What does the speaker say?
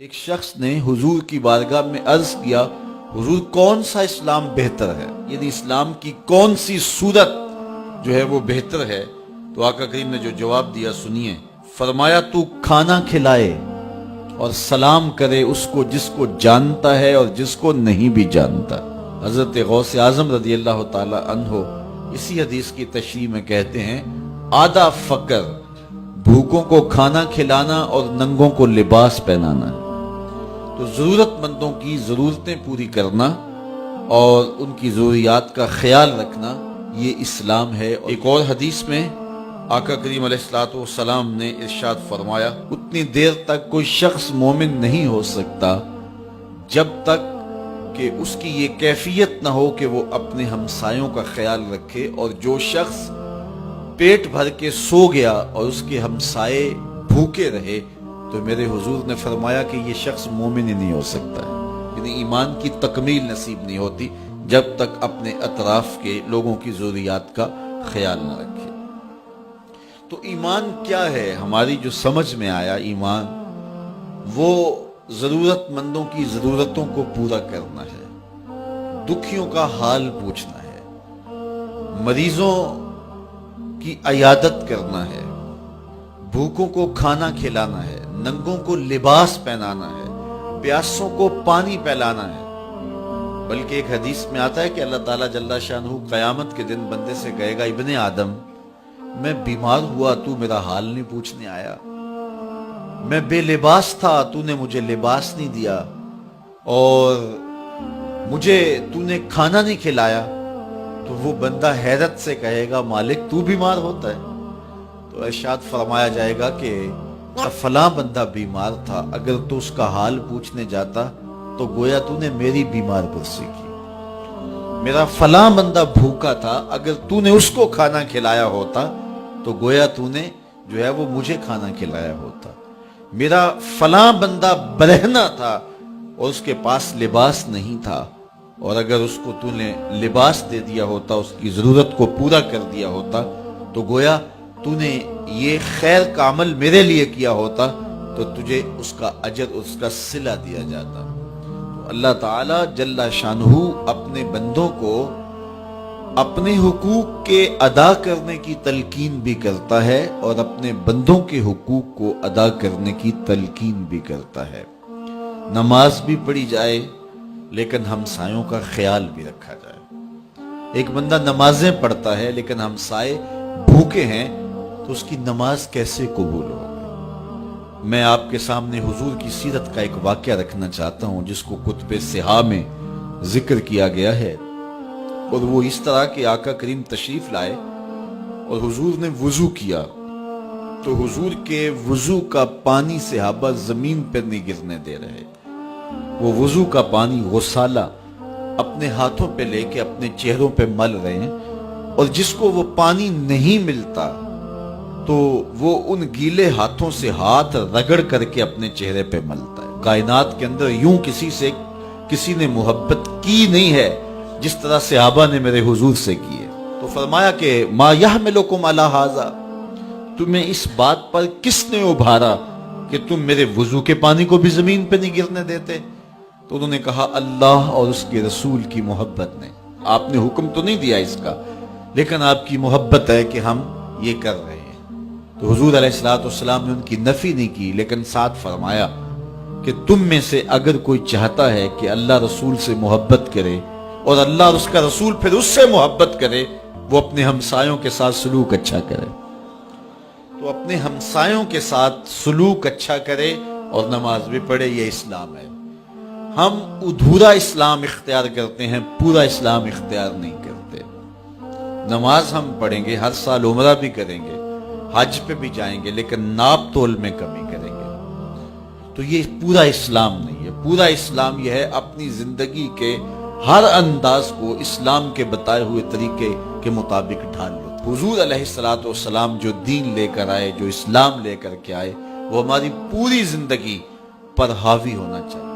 ایک شخص نے حضور کی بارگاہ میں عرض کیا، حضور کون سا اسلام بہتر ہے، یعنی اسلام کی کون سی صورت جو ہے وہ بہتر ہے؟ تو آقا کریم نے جو جواب دیا سنیے، فرمایا تو کھانا کھلائے اور سلام کرے اس کو جس کو جانتا ہے اور جس کو نہیں بھی جانتا۔ حضرت غوث اعظم رضی اللہ تعالی عنہ اسی حدیث کی تشریح میں کہتے ہیں، آدھا فقر بھوکوں کو کھانا کھلانا اور ننگوں کو لباس پہنانا ہے۔ تو ضرورت مندوں کی ضرورتیں پوری کرنا اور ان کی ضروریات کا خیال رکھنا یہ اسلام ہے۔ ایک اور حدیث میں آقا کریم علیہ السلام نے ارشاد فرمایا، اتنی دیر تک کوئی شخص مومن نہیں ہو سکتا جب تک کہ اس کی یہ کیفیت نہ ہو کہ وہ اپنے ہمسایوں کا خیال رکھے، اور جو شخص پیٹ بھر کے سو گیا اور اس کے ہمسائے بھوکے رہے تو میرے حضور نے فرمایا کہ یہ شخص مومن ہی نہیں ہو سکتا ہے، یعنی ایمان کی تکمیل نصیب نہیں ہوتی جب تک اپنے اطراف کے لوگوں کی ضروریات کا خیال نہ رکھے۔ تو ایمان کیا ہے؟ ہماری جو سمجھ میں آیا، ایمان وہ ضرورت مندوں کی ضرورتوں کو پورا کرنا ہے، دکھیوں کا حال پوچھنا ہے، مریضوں کی عیادت کرنا ہے، بھوکوں کو کھانا کھلانا ہے، ننگوں کو لباس پہنانا ہے، پیاسوں کو پانی پلانا ہے۔ بلکہ ایک حدیث میں آتا ہے کہ اللہ تعالیٰ جل شانہ قیامت کے دن بندے سے کہے گا، ابن آدم میں بیمار ہوا تو میرا حال نہیں پوچھنے آیا، میں بے لباس تھا تو نے مجھے لباس نہیں دیا، اور مجھے تو نے کھانا نہیں کھلایا۔ تو وہ بندہ حیرت سے کہے گا، مالک تو بیمار ہوتا ہے؟ تو ارشاد فرمایا جائے گا کہ فلاں بندہ بیمار تھا، اگر تو اس کا حال پوچھنے جاتا تو گویا تو نے میری بیمار پرسی کی۔ میرا فلاں بندہ بھوکا تھا، اگر تو نے اس کو کھانا کھلایا ہوتا تو گویا تو نے جو ہے وہ مجھے کھانا کھلایا ہوتا۔ میرا فلاں بندہ برہنہ تھا اور اس کے پاس لباس نہیں تھا، اور اگر اس کو تو نے لباس دے دیا ہوتا، اس کی ضرورت کو پورا کر دیا ہوتا تو گویا تو نے یہ خیر کا عمل میرے لیے کیا ہوتا تو تجھے اس کا اجر، اس کا صلہ دیا جاتا۔ تو اللہ تعالیٰ جل شانہ اپنے بندوں کو اپنے حقوق کے ادا کرنے کی تلقین بھی کرتا ہے اور اپنے بندوں کے حقوق کو ادا کرنے کی تلقین بھی کرتا ہے۔ نماز بھی پڑھی جائے لیکن ہمسایوں کا خیال بھی رکھا جائے۔ ایک بندہ نمازیں پڑھتا ہے لیکن ہمسائے بھوکے ہیں تو اس کی نماز کیسے قبول ہوگی؟ میں آپ کے سامنے حضور کی سیرت کا ایک واقعہ رکھنا چاہتا ہوں جس کو کتب صحاح میں ذکر کیا گیا ہے، اور وہ اس طرح کہ آقا کریم تشریف لائے اور حضور نے وضو کیا تو حضور کے وضو کا پانی صحابہ زمین پر نہیں گرنے دے رہے۔ وہ وضو کا پانی غسالہ اپنے ہاتھوں پہ لے کے اپنے چہروں پہ مل رہے ہیں، اور جس کو وہ پانی نہیں ملتا تو وہ ان گیلے ہاتھوں سے ہاتھ رگڑ کر کے اپنے چہرے پہ ملتا ہے۔ کائنات کے اندر یوں کسی نے محبت کی نہیں ہے جس طرح صحابہ نے میرے حضور سے کی ہے۔ تو فرمایا کہ ما یحملکم علی ھذا، تمہیں اس بات پر کس نے ابھارا کہ تم میرے وضو کے پانی کو بھی زمین پہ نہیں گرنے دیتے؟ تو انہوں نے کہا، اللہ اور اس کے رسول کی محبت نے۔ آپ نے حکم تو نہیں دیا اس کا، لیکن آپ کی محبت ہے کہ ہم یہ کر رہے ہیں۔ تو حضور علیہ السلام نے ان کی نفی نہیں کی، لیکن ساتھ فرمایا کہ تم میں سے اگر کوئی چاہتا ہے کہ اللہ رسول سے محبت کرے اور اللہ اور اس کا رسول پھر اس سے محبت کرے، وہ اپنے ہمسایوں کے ساتھ سلوک اچھا کرے۔ تو اپنے ہمسایوں کے ساتھ سلوک اچھا کرے اور نماز بھی پڑھے، یہ اسلام ہے۔ ہم ادھورا اسلام اختیار کرتے ہیں، پورا اسلام اختیار نہیں کرتے۔ نماز ہم پڑھیں گے، ہر سال عمرہ بھی کریں گے، حج پہ بھی جائیں گے، لیکن ناپ تول میں کمی کریں گے۔ تو یہ پورا اسلام نہیں ہے۔ پورا اسلام یہ ہے اپنی زندگی کے ہر انداز کو اسلام کے بتائے ہوئے طریقے کے مطابق ڈھال لو۔ حضور علیہ السلام جو دین لے کر آئے، جو اسلام لے کر کے آئے، وہ ہماری پوری زندگی پر حاوی ہونا چاہیے۔